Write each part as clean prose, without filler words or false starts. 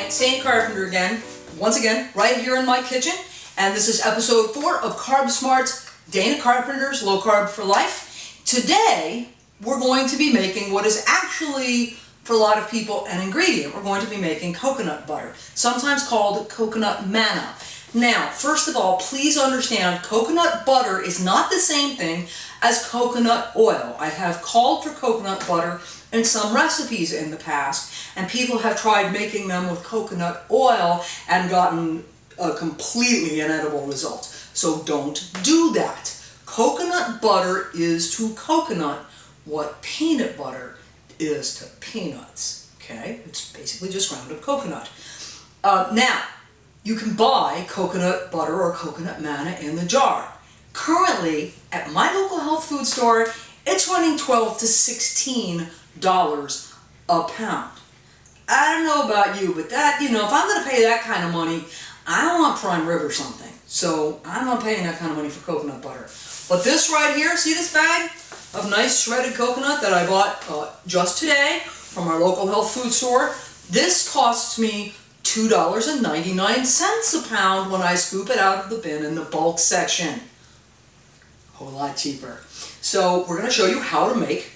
Hi, St. Carpenter again, once again, right here in my kitchen, and this is episode 4 of CarbSmart's Dana Carpenter's Low Carb for Life. Today, we're going to be making what is actually, for a lot of people, an ingredient. We're going to be making coconut butter, sometimes called coconut manna. Now, first of all, please understand, coconut butter is not the same thing as coconut oil. I have called for coconut butter in some recipes in the past, and people have tried making them with coconut oil and gotten a completely inedible result. So don't do that. Coconut butter is to coconut what peanut butter is to peanuts. Okay? It's basically just ground up coconut. Now, you can buy coconut butter or coconut manna in the jar. Currently, at my local health food store, it's running $12 to $16 a pound. I don't know about you, but that, if I'm going to pay that kind of money, I don't want prime rib or something. So I'm not paying that kind of money for coconut butter. But this right here, see this bag of nice shredded coconut that I bought just today from our local health food store? This costs me $2.99 a pound when I scoop it out of the bin in the bulk section. A whole lot cheaper. So we're going to show you how to make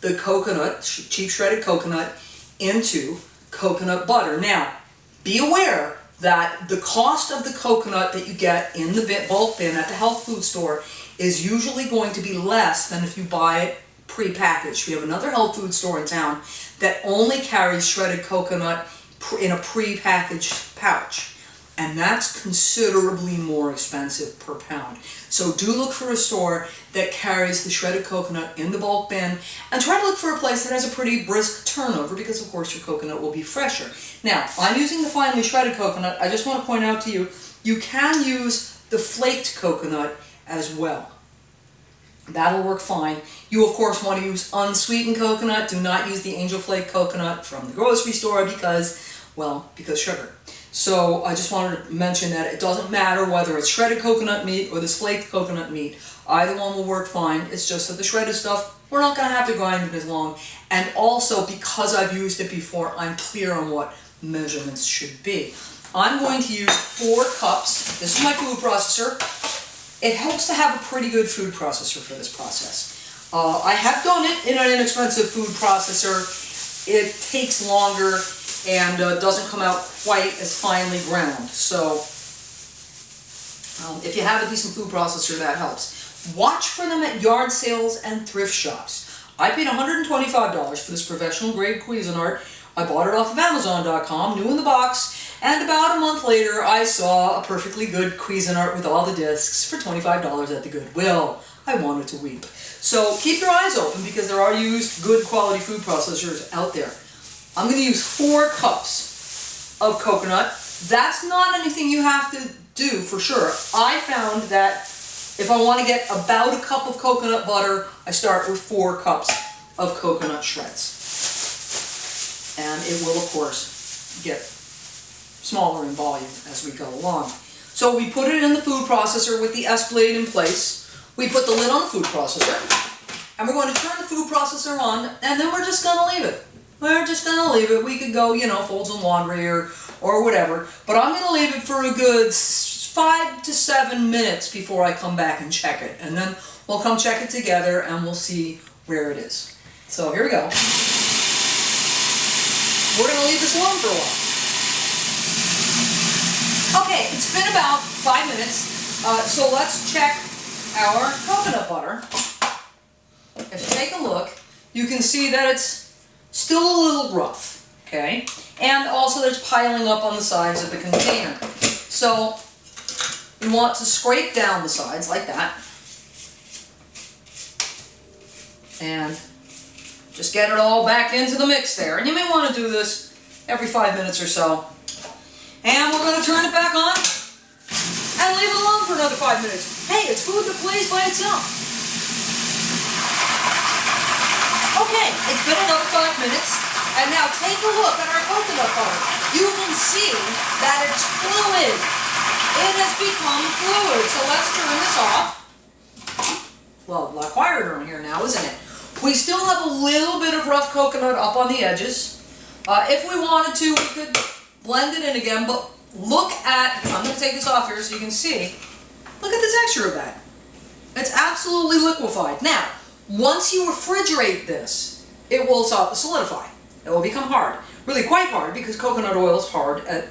the coconut, cheap shredded coconut, into coconut butter. Now, be aware that the cost of the coconut that you get in the bulk bin at the health food store is usually going to be less than if you buy it prepackaged. We have another health food store in town that only carries shredded coconut in a prepackaged pouch, and that's considerably more expensive per pound. So do look for a store that carries the shredded coconut in the bulk bin, and try to look for a place that has a pretty brisk turnover, because of course your coconut will be fresher. Now, I'm using the finely shredded coconut. I just want to point out to you, you can use the flaked coconut as well. That'll work fine. You of course want to use unsweetened coconut. Do not use the angel flake coconut from the grocery store because sugar. So I just wanted to mention that it doesn't matter whether it's shredded coconut meat or this flaked coconut meat. Either one will work fine. It's just that the shredded stuff, we're not going to have to grind it as long. And also, because I've used it before, I'm clear on what measurements should be. I'm going to use 4 cups. This is my food processor. It helps to have a pretty good food processor for this process. I have done it in an inexpensive food processor. It takes longer and doesn't come out quite as finely ground. So if you have a decent food processor, that helps. Watch for them at yard sales and thrift shops. I paid $125 for this professional grade Cuisinart. I bought it off of Amazon.com, new in the box, and about a month later I saw a perfectly good Cuisinart with all the discs for $25 at the Goodwill. I wanted to weep. So keep your eyes open, because there are used good quality food processors out there. I'm going to use 4 cups of coconut. That's not anything you have to do for sure. I found that if I want to get about a cup of coconut butter, I start with 4 cups of coconut shreds. And it will, of course, get smaller in volume as we go along. So we put it in the food processor with the S blade in place. We put the lid on the food processor, and we're going to turn the food processor on, and then we're just going to leave it. We're just going to leave it. We could go, fold some laundry or whatever, but I'm going to leave it for a good 5 to 7 minutes before I come back and check it. And then we'll come check it together and we'll see where it is. So here we go. We're going to leave this alone for a while. Okay, it's been about 5 minutes, so let's check our coconut butter. If you take a look, you can see that it's still a little rough, okay? And also there's piling up on the sides of the container. So you want to scrape down the sides like that. And just get it all back into the mix there. And you may want to do this every 5 minutes or so. And we're going to turn it back on and leave it alone for another 5 minutes. Hey, it's food that plays by itself. Okay, it's been another 5 minutes, and now take a look at our coconut butter. You can see that it's fluid. It has become fluid. So let's turn this off. Well, a lot quieter in here now, isn't it? We still have a little bit of rough coconut up on the edges. If we wanted to, we could blend it in again, but look at, I'm going to take this off here so you can see, look at the texture of that. It's absolutely liquefied. Now, once you refrigerate this, it will solidify. It will become hard. Really quite hard, because coconut oil is hard at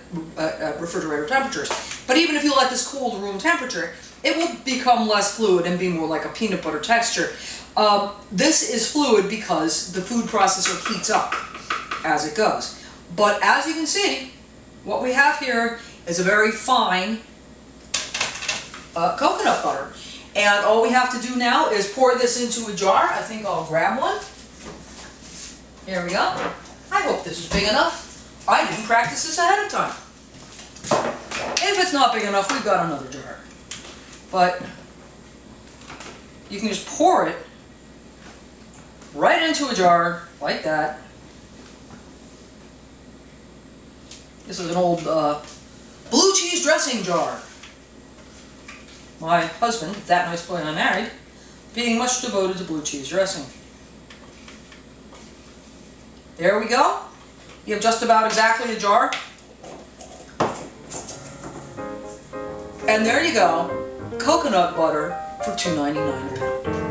refrigerator temperatures. But even if you let this cool to room temperature, it will become less fluid and be more like a peanut butter texture. This is fluid because the food processor heats up as it goes. But as you can see, what we have here is a very fine coconut butter. And all we have to do now is pour this into a jar. I think I'll grab one. Here we go. I hope this is big enough. I didn't practice this ahead of time. If it's not big enough, we've got another jar. But you can just pour it right into a jar, like that. This is an old blue cheese dressing jar. My husband, that nice boy I married, being much devoted to blue cheese dressing. There we go. You have just about exactly a jar. And there you go. Coconut butter for $2.99 a pound.